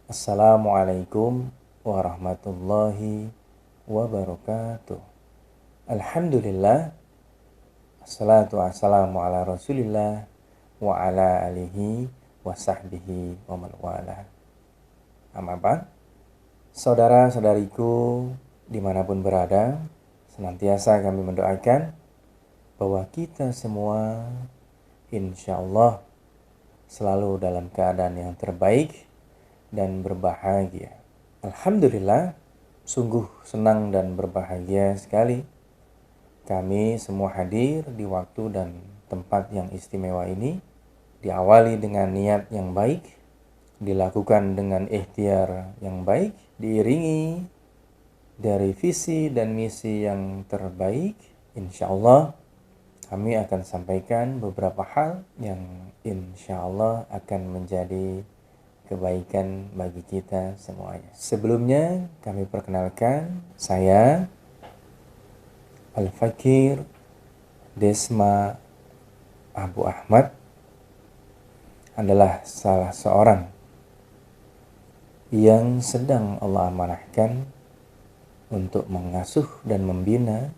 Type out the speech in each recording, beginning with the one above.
Assalamualaikum warahmatullahi wabarakatuh. Alhamdulillah, assalatu wassalamu ala rasulillah wa ala alihi wa sahbihi wa man wala. Amma ba'd. Saudara-saudariku dimanapun berada, senantiasa kami mendoakan bahwa kita semua insya Allah selalu dalam keadaan yang terbaik dan berbahagia. Alhamdulillah, sungguh senang dan berbahagia sekali kami semua hadir di waktu dan tempat yang istimewa ini. Diawali dengan niat yang baik, dilakukan dengan ikhtiar yang baik, diiringi dari visi dan misi yang terbaik. Insya Allah kami akan sampaikan beberapa hal yang insya Allah akan menjadi kebaikan bagi kita semuanya. Sebelumnya kami perkenalkan, saya Al-Fakir Desma Abu Ahmad adalah salah seorang yang sedang Allah amanahkan untuk mengasuh dan membina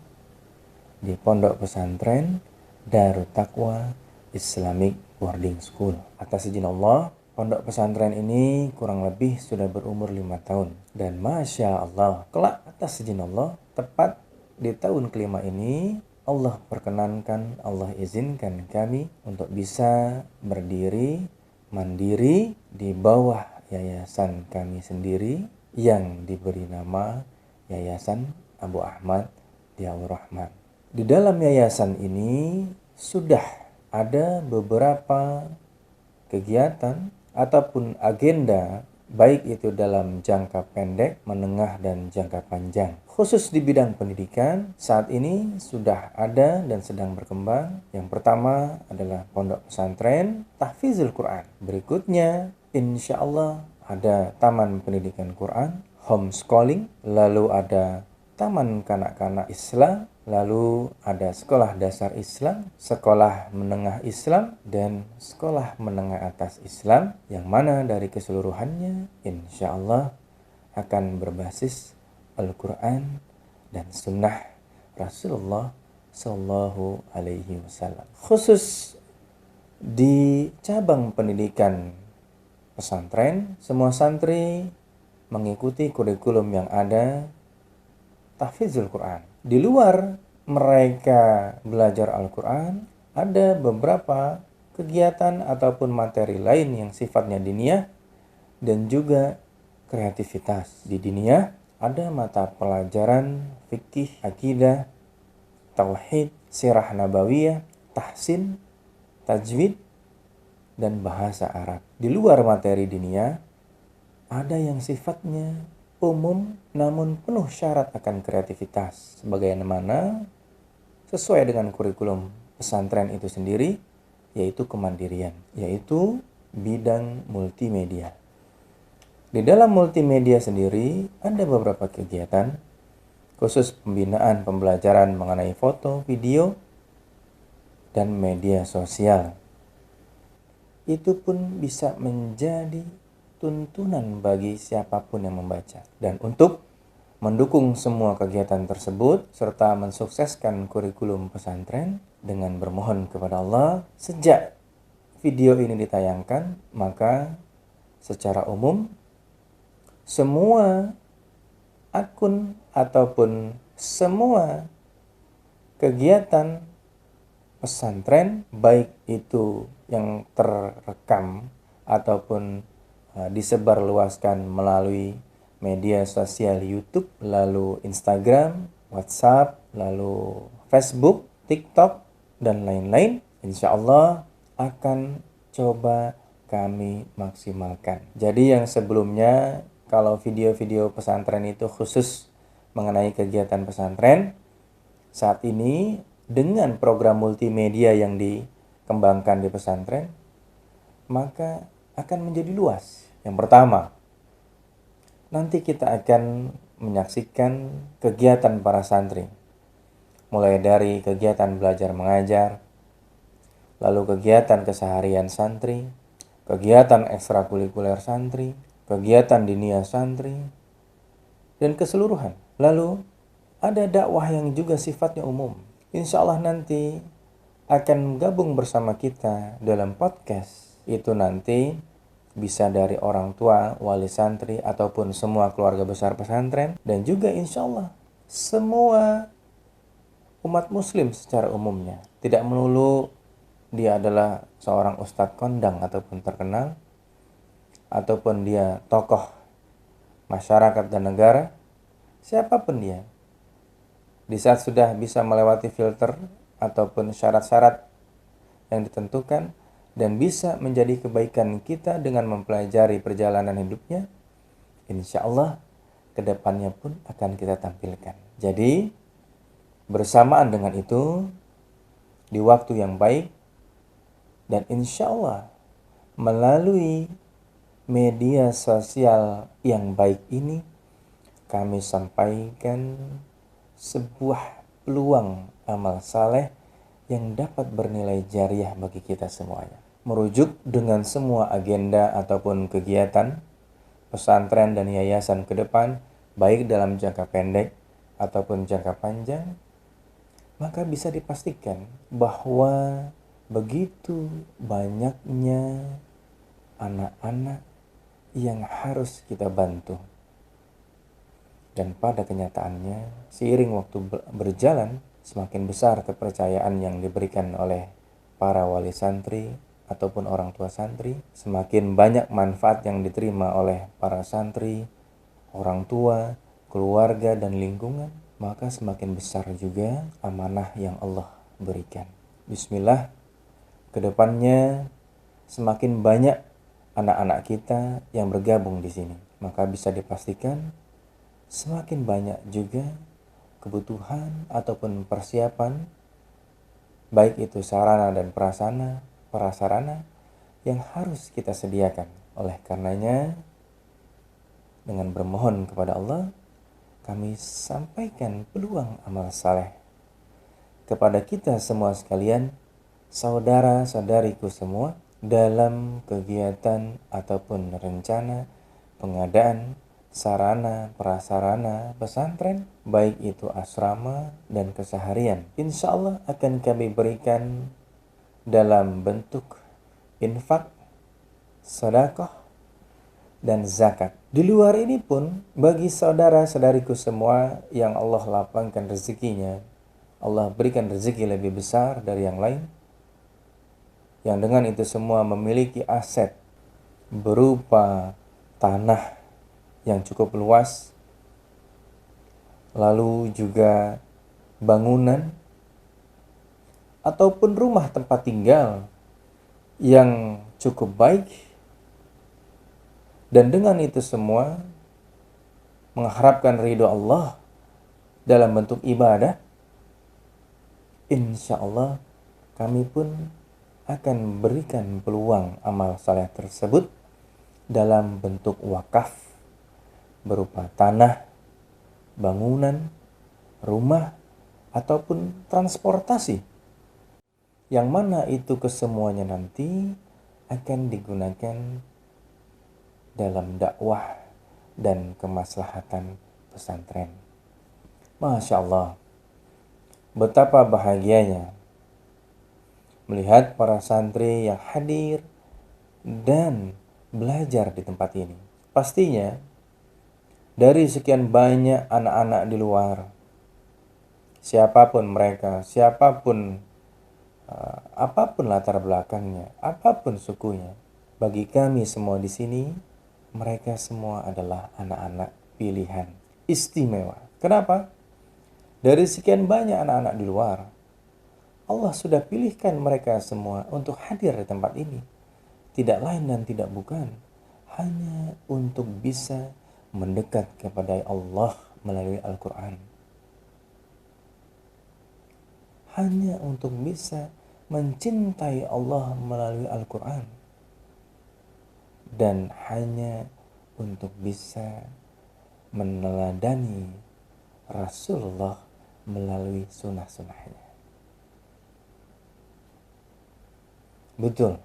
di Pondok Pesantren Darut Taqwa Islamic Boarding School. Atas izin Allah, pondok pesantren ini kurang lebih sudah berumur 5 tahun. Dan Masya Allah, kelak atas izin Allah, tepat di tahun kelima ini, Allah perkenankan, Allah izinkan kami untuk bisa berdiri mandiri di bawah yayasan kami sendiri yang diberi nama Yayasan Abu Ahmad Diaur Rahman. Di dalam yayasan ini sudah ada beberapa kegiatan ataupun agenda, baik itu dalam jangka pendek, menengah, dan jangka panjang. Khusus di bidang pendidikan, saat ini sudah ada dan sedang berkembang. Yang pertama adalah pondok pesantren tahfizul Quran. Berikutnya, insya Allah ada taman pendidikan Quran, homeschooling, lalu ada taman kanak-kanak Islam, lalu ada sekolah dasar Islam, sekolah menengah Islam, dan sekolah menengah atas Islam, yang mana dari keseluruhannya insya Allah akan berbasis Al-Quran dan Sunnah Rasulullah Sallallahu Alaihi Wasallam. Khusus di cabang pendidikan pesantren, semua santri mengikuti kurikulum yang ada tahfizul Quran. Di luar mereka belajar Al-Quran, ada beberapa kegiatan ataupun materi lain yang sifatnya diniyah dan juga kreativitas. Di diniyah ada mata pelajaran fikih, akidah, tauhid, sirah nabawiyah, tahsin, tajwid, dan bahasa Arab. Di luar materi diniyah ada yang sifatnya umum namun penuh syarat akan kreativitas, sebagaimana sesuai dengan kurikulum pesantren itu sendiri, yaitu kemandirian, yaitu bidang multimedia. Di dalam multimedia sendiri ada beberapa kegiatan khusus pembinaan pembelajaran mengenai foto, video, dan media sosial. Itu pun bisa menjadi tuntunan bagi siapapun yang membaca. Dan untuk mendukung semua kegiatan tersebut serta mensukseskan kurikulum pesantren, dengan bermohon kepada Allah, sejak video ini ditayangkan, maka secara umum semua akun ataupun semua kegiatan pesantren, baik itu yang terekam ataupun disebarluaskan melalui media sosial YouTube, lalu Instagram, WhatsApp, lalu Facebook, TikTok, dan lain-lain, insya Allah akan coba kami maksimalkan. Jadi yang sebelumnya kalau video-video pesantren itu khusus mengenai kegiatan pesantren, saat ini dengan program multimedia yang dikembangkan di pesantren, maka akan menjadi luas. Yang pertama, nanti kita akan menyaksikan kegiatan para santri, mulai dari kegiatan belajar mengajar, lalu kegiatan keseharian santri, kegiatan ekstrakurikuler santri, kegiatan dinia santri, dan keseluruhan. Lalu ada dakwah yang juga sifatnya umum. Insya Allah nanti akan gabung bersama kita dalam podcast. Itu nanti bisa dari orang tua, wali santri, ataupun semua keluarga besar pesantren. Dan juga insya Allah semua umat muslim secara umumnya. Tidak melulu dia adalah seorang ustadz kondang ataupun terkenal, ataupun dia tokoh masyarakat dan negara. Siapapun dia, di saat sudah bisa melewati filter ataupun syarat-syarat yang ditentukan dan bisa menjadi kebaikan kita dengan mempelajari perjalanan hidupnya, insya Allah kedepannya pun akan kita tampilkan. Jadi bersamaan dengan itu, di waktu yang baik, dan insya Allah melalui media sosial yang baik ini, kami sampaikan sebuah peluang amal saleh yang dapat bernilai jariah bagi kita semuanya. Merujuk dengan semua agenda ataupun kegiatan pesantren dan yayasan ke depan, baik dalam jangka pendek ataupun jangka panjang, maka bisa dipastikan bahwa begitu banyaknya anak-anak yang harus kita bantu. Dan pada kenyataannya, seiring waktu berjalan, semakin besar kepercayaan yang diberikan oleh para wali santri ataupun orang tua santri, semakin banyak manfaat yang diterima oleh para santri, orang tua, keluarga, dan lingkungan, maka semakin besar juga amanah yang Allah berikan. Bismillah, kedepannya semakin banyak anak-anak kita yang bergabung di sini, maka bisa dipastikan semakin banyak juga kebutuhan ataupun persiapan, baik itu sarana dan prasarana yang harus kita sediakan. Oleh karenanya, dengan bermohon kepada Allah, kami sampaikan peluang amal saleh kepada kita semua sekalian, saudara-saudariku semua, dalam kegiatan ataupun rencana pengadaan sarana prasarana pesantren, baik itu asrama dan keseharian, insya Allah akan kami berikan dalam bentuk infak, sedekah, dan zakat. Di luar ini pun, bagi saudara-saudariku semua yang Allah lapangkan rezekinya, Allah berikan rezeki lebih besar dari yang lain, yang dengan itu semua memiliki aset berupa tanah yang cukup luas, lalu juga bangunan ataupun rumah tempat tinggal yang cukup baik, dan dengan itu semua mengharapkan ridho Allah dalam bentuk ibadah, insya Allah kami pun akan berikan peluang amal saleh tersebut dalam bentuk wakaf berupa tanah, bangunan, rumah, ataupun transportasi, yang mana itu kesemuanya nanti akan digunakan dalam dakwah dan kemaslahatan pesantren. Masya Allah, betapa bahagianya melihat para santri yang hadir dan belajar di tempat ini. Pastinya dari sekian banyak anak-anak di luar, siapapun mereka, apapun latar belakangnya, apapun sukunya, bagi kami semua di sini, mereka semua adalah anak-anak pilihan istimewa. Kenapa? Dari sekian banyak anak-anak di luar, Allah sudah pilihkan mereka semua untuk hadir di tempat ini. Tidak lain dan tidak bukan, hanya untuk bisa mendekat kepada Allah melalui Al-Quran. Hanya untuk bisa mencintai Allah melalui Al-Quran. Dan hanya untuk bisa meneladani Rasulullah melalui sunnah-sunnahnya. Betul,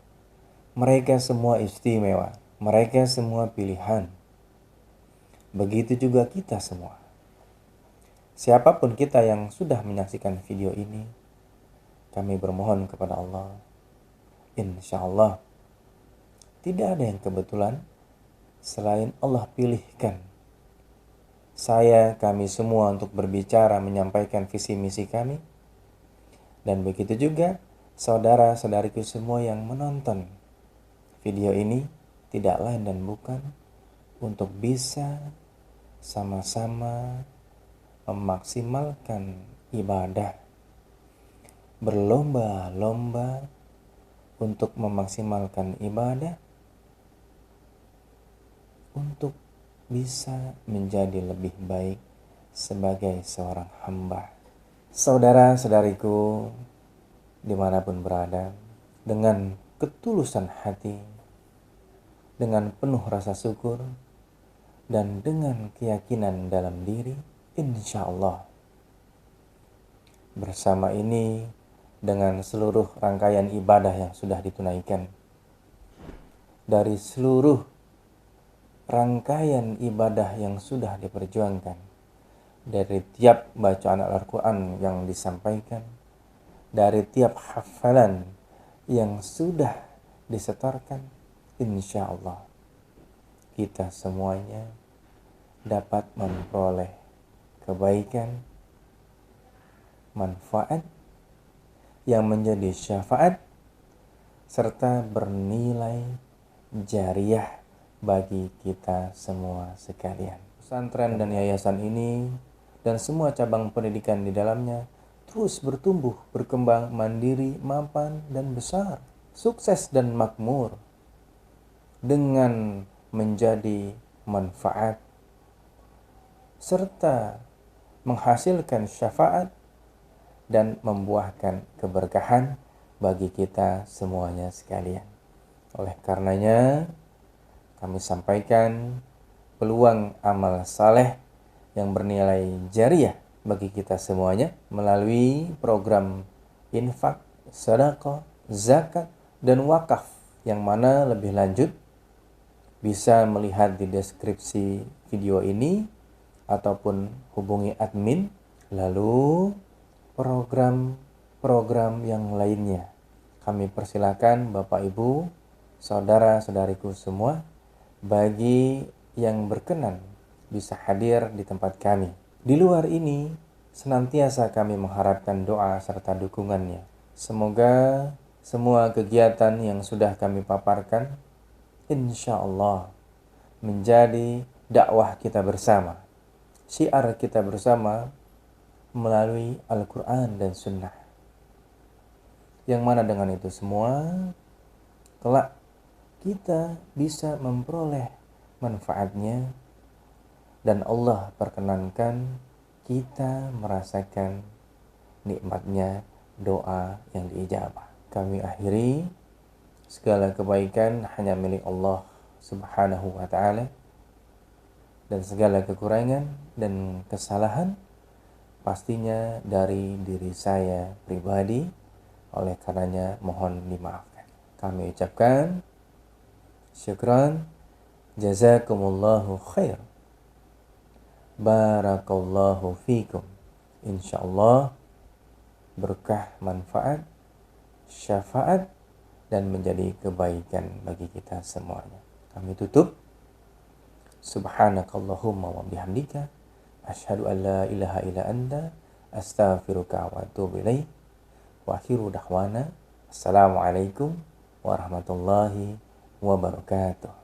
mereka semua istimewa, mereka semua pilihan. Begitu juga kita semua. Siapapun kita yang sudah menyaksikan video ini, kami bermohon kepada Allah, insya Allah tidak ada yang kebetulan selain Allah pilihkan kami semua untuk berbicara, menyampaikan visi misi kami. Dan begitu juga saudara-saudariku semua yang menonton video ini, tidak lain dan bukan untuk bisa sama-sama memaksimalkan ibadah, berlomba-lomba untuk memaksimalkan ibadah, untuk bisa menjadi lebih baik sebagai seorang hamba. Saudara-saudariku dimanapun berada, dengan ketulusan hati, dengan penuh rasa syukur, dan dengan keyakinan dalam diri, insya Allah bersama ini dengan seluruh rangkaian ibadah yang sudah ditunaikan, dari seluruh rangkaian ibadah yang sudah diperjuangkan, dari tiap bacaan Al-Quran yang disampaikan, dari tiap hafalan yang sudah disetorkan, insya Allah kita semuanya dapat memperoleh kebaikan, manfaat yang menjadi syafaat, serta bernilai jariah bagi kita semua sekalian. Pesantren dan yayasan ini dan semua cabang pendidikan di dalamnya terus bertumbuh, berkembang, mandiri, mapan, dan besar, sukses dan makmur, dengan menjadi manfaat serta menghasilkan syafaat dan membuahkan keberkahan bagi kita semuanya sekalian. Oleh karenanya, kami sampaikan peluang amal saleh yang bernilai jariah bagi kita semuanya melalui program infak, sedekah, zakat, dan wakaf, yang mana lebih lanjut bisa melihat di deskripsi video ini ataupun hubungi admin. Lalu program-program yang lainnya kami persilakan Bapak Ibu, saudara-saudariku semua, bagi yang berkenan bisa hadir di tempat kami. Di luar ini senantiasa kami mengharapkan doa serta dukungannya. Semoga semua kegiatan yang sudah kami paparkan insya Allah menjadi dakwah kita bersama, syiar kita bersama melalui Al-Quran dan Sunnah, yang mana dengan itu semua kelak kita bisa memperoleh manfaatnya, dan Allah perkenankan kita merasakan nikmatnya doa yang diijabah. Kami akhiri, segala kebaikan hanya milik Allah Subhanahu wa ta'ala, dan segala kekurangan dan kesalahan pastinya dari diri saya pribadi. Oleh karenanya mohon dimaafkan. Kami ucapkan syukran, jazakumullahu khair, barakallahu fikum. Insyaallah berkah, manfaat, syafaat, dan menjadi kebaikan bagi kita semuanya. Kami tutup. Subhanakallahumma wa bihamdika asyhadu an la ilaha illa anta astaghfiruka wa atubu ilaik. Wa akhiru da'wana assalamualaikum warahmatullahi wabarakatuh.